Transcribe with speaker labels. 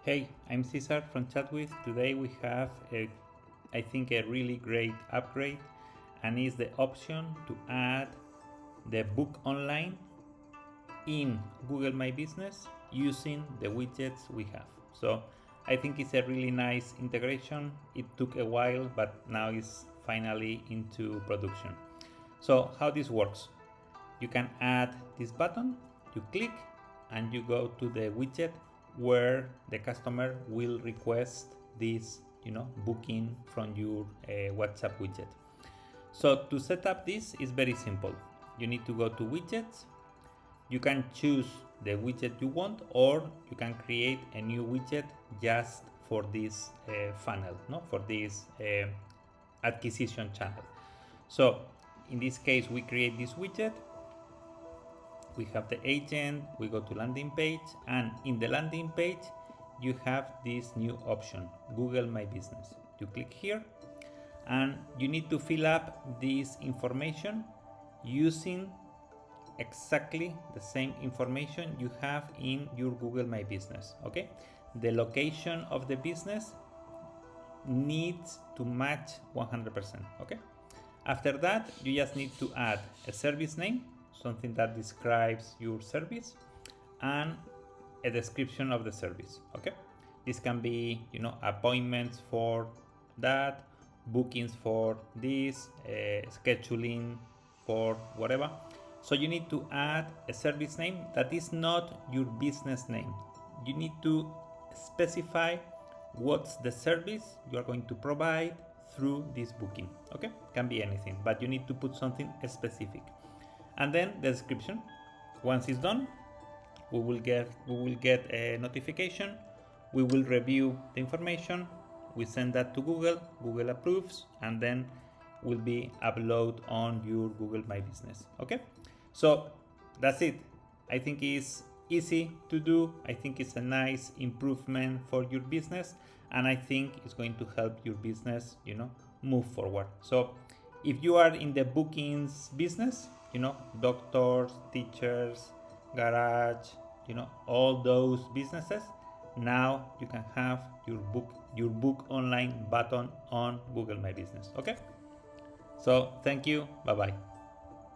Speaker 1: Hey, I'm Cesar from Chatwith. Today we have I think a really great upgrade, and is the option to add the book online in Google My Business using the widgets we have. So I think it's a really nice integration. It took a while, but now it's finally into production. So how this works? You can add this button, you click, and you go to the widget where the customer will request this booking from your WhatsApp widget. So to set up this is very simple. You need to go to widgets. You can choose the widget you want, or you can create a new widget just for this funnel, for this acquisition channel. So in this case, we create this widget. We have the agent, we go to landing page, and in the landing page you have this new option, Google My Business. You click here and you need to fill up this information using exactly the same information you have in your Google My Business. Okay, the location of the business needs to match 100%. Okay, after that you just need to add a service name, something that describes your service, and a description of the service. Okay, this can be appointments for that, bookings for this, scheduling for whatever. So you need to add a service name that is not your business name. You need to specify what's the service you are going to provide through this booking. Okay, can be anything, but you need to put something specific. And then the description. Once it's done, we will get a notification. We will review the information. We send that to Google. Google approves, and then will be upload on your Google My Business. Okay, so that's it. I think it's easy to do. I think it's a nice improvement for your business, and I think it's going to help your business move forward. So if you are in the bookings business, doctors, teachers, garage, all those businesses, now you can have your book online button on Google My Business. Okay, so thank you, bye bye.